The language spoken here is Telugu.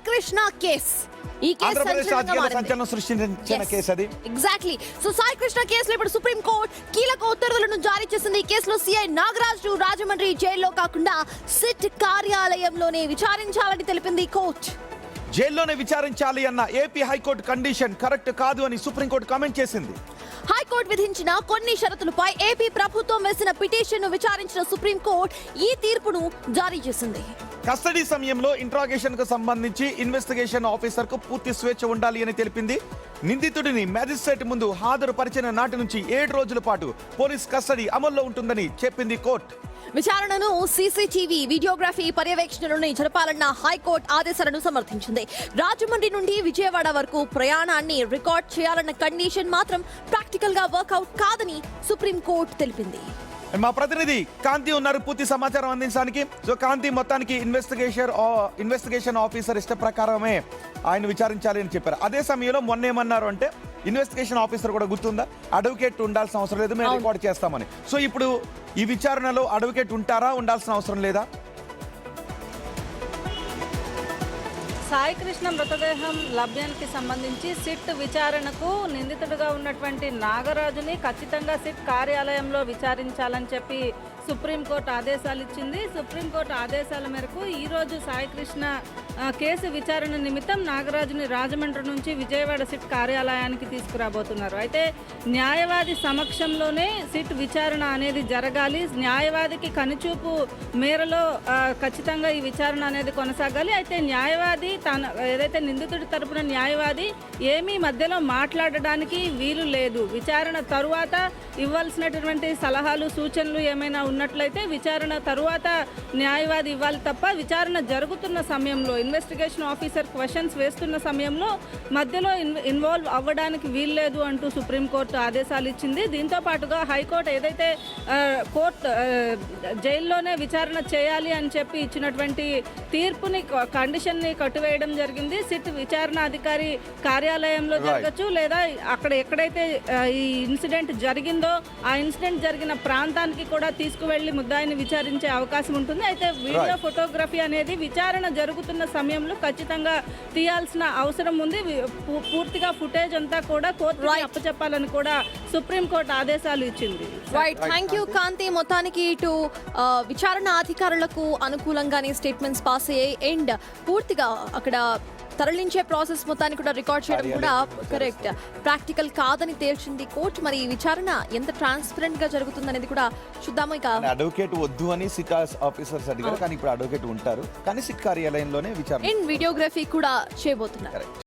కృష్ణ కేస్. ఈ కేసు సంచలనం సృష్టించిన కేసు అది. ఎగ్జాక్ట్లీ. సో సాయి కృష్ణ కేసులో ఇప్పుడు సుప్రీం కోర్ట్ కీలక ఉత్తర్వులను జారీ చేసింది. ఈ కేసులో సిఐ నాగరాజు రాజమండ్రి జైల్లో కాకుండా సిట్ కార్యాలయంలోనే విచారించాలని తెలిపింది కోర్ట్. జైల్లోనే విచారించాలి అన్న ఏపీ హైకోర్టు కండిషన్ కరెక్ట్ కాదు అని సుప్రీంకోర్టు కామెంట్ చేసింది. హైకోర్టు విధించిన కొన్ని షరతులపై ఏపీ ప్రభుత్వం వేసిన పిటిషన్ను విచారించిన సుప్రీంకోర్టు ఈ తీర్పును జారీ చేసింది. కస్టడీ సమయంలో ఇంట్రాగేషన్ కు సంబంధించి ఇన్వెస్టిగేషన్ ఆఫీసర్ కు పూర్తి స్వేచ్ఛ ఉండాలి అని తెలిపింది. నిందితుడిని మ్యాజిస్ట్రేట్ ముందు హాజరుపరిచిన నాటి నుంచి 7 రోజుల పాటు పోలీస్ కస్టడీ అమల్లో ఉంటుందని చెప్పింది కోర్టు. విచారణను సీసీటీవీ వీడియోగ్రఫీ పర్యవేక్షణలోనే జరపాలన్న హైకోర్టు ఆదేశాలను సమర్థించింది. రాజమండ్రి నుండి విజయవాడ వరకు ప్రయాణాన్ని రికార్డ్ చేయాలన్న కండిషన్ మాత్రం ప్రాక్టికల్ గా వర్కౌట్ కాదని సుప్రీంకోర్టు తెలిపింది. మా ప్రతినిధి కాంతి ఉన్నారు పూర్తి సమాచారం అందించడానికి. సో కాంతి, మొత్తానికి ఇన్వెస్టిగేషన్ ఆఫీసర్ ఇష్ట ప్రకారమే ఆయన విచారించాలి అని చెప్పారు. అదే సమయంలో మొన్న ఏమన్నారు అంటే ఇన్వెస్టిగేషన్ ఆఫీసర్ కూడా గుర్తుందా, అడ్వకేట్ ఉండాల్సిన అవసరం లేదు, మేము రికార్డ్ చేస్తామని. సో ఇప్పుడు ఈ విచారణలో అడ్వకేట్ ఉంటారా, ఉండాల్సిన అవసరం లేదా? సాయి కృష్ణ మృతదేహం లభ్యానికి సంబంధించి సిట్ విచారణకు నిందితుడిగా ఉన్నటువంటి నాగరాజుని ఖచ్చితంగా సిట్ కార్యాలయంలో విచారించాలని చెప్పి సుప్రీంకోర్టు ఆదేశాలు ఇచ్చింది. సుప్రీంకోర్టు ఆదేశాల మేరకు ఈరోజు సాయి కృష్ణ కేసు విచారణ నిమిత్తం నాగరాజుని రాజమండ్రి నుంచి విజయవాడ సిట్ కార్యాలయానికి తీసుకురాబోతున్నారు. అయితే న్యాయవాది సమక్షంలోనే సిట్ విచారణ అనేది జరగాలి. న్యాయవాదికి కనుచూపు మేరలో ఖచ్చితంగా ఈ విచారణ అనేది కొనసాగాలి. అయితే న్యాయవాది ఏదైతే నిందితుడి తరపున న్యాయవాది ఏమీ మధ్యలో మాట్లాడడానికి వీలు లేదు. విచారణ తరువాత ఇవ్వాల్సినటువంటి సలహాలు సూచనలు ఏమైనా ఉన్నట్లయితే విచారణ తరువాత న్యాయవాది ఇవ్వాలి తప్ప విచారణ జరుగుతున్న సమయంలో ఇన్వెస్టిగేషన్ ఆఫీసర్ క్వశ్చన్స్ వేస్తున్న సమయంలో మధ్యలో ఇన్వాల్వ్ అవ్వడానికి వీల్లేదు అంటూ సుప్రీంకోర్టు ఆదేశాలు ఇచ్చింది. దీంతో పాటుగా హైకోర్టు ఏదైతే కోర్టు జైల్లోనే విచారణ చేయాలి అని చెప్పి ఇచ్చినటువంటి తీర్పుని కండిషన్ని కట్టువేయడం జరిగింది. సిట్ విచారణ అధికారి కార్యాలయంలో జరగచ్చు, లేదా అక్కడ ఎక్కడైతే ఈ ఇన్సిడెంట్ జరిగిందో ఆ ఇన్సిడెంట్ జరిగిన ప్రాంతానికి కూడా తీసుకువెళ్లి ముద్దాయిని విచారించే అవకాశం ఉంటుంది. అయితే వీడియో ఫోటోగ్రఫీ అనేది విచారణ జరుగుతున్న సమయంలో ఖచ్చితంగా తీయాల్సిన అవసరం ఉంది. పూర్తిగా ఫుటేజ్ అంతా కూడా కోర్టుకి అప్పచెప్పాలని కూడా సుప్రీంకోర్టు ఆదేశాలు ఇచ్చింది. రైట్, థ్యాంక్ యూ కాంతి. మొత్తానికి ఇటు విచారణ అధికారులకు అనుకూలంగానే స్టేట్మెంట్స్ పాస్ అయ్యాయి అండ్ పూర్తిగా అక్కడ తరలించే ప్రాసెస్ మొత్తాన్ని కూడా రికార్డ్ చేయడం కూడా కరెక్ట్ ప్రాక్టికల్ కాదని తేల్చింది కోర్టు. మరి ఈ విచారణ ఎంత ట్రాన్స్పరెంట్ గా జరుగుతుందనేది కూడా చూద్దాము. ఇక అడ్వకేట్ వద్దు అని సిట్ ఆఫీసర్స్ అడిగారు, కానీ ఇప్పుడు అడ్వకేట్ ఉంటారు, కానీ సిట్ కార్యాలయంలోనే విచారణ అండ్ వీడియోగ్రఫీ కూడా చేయబోతున్నారు.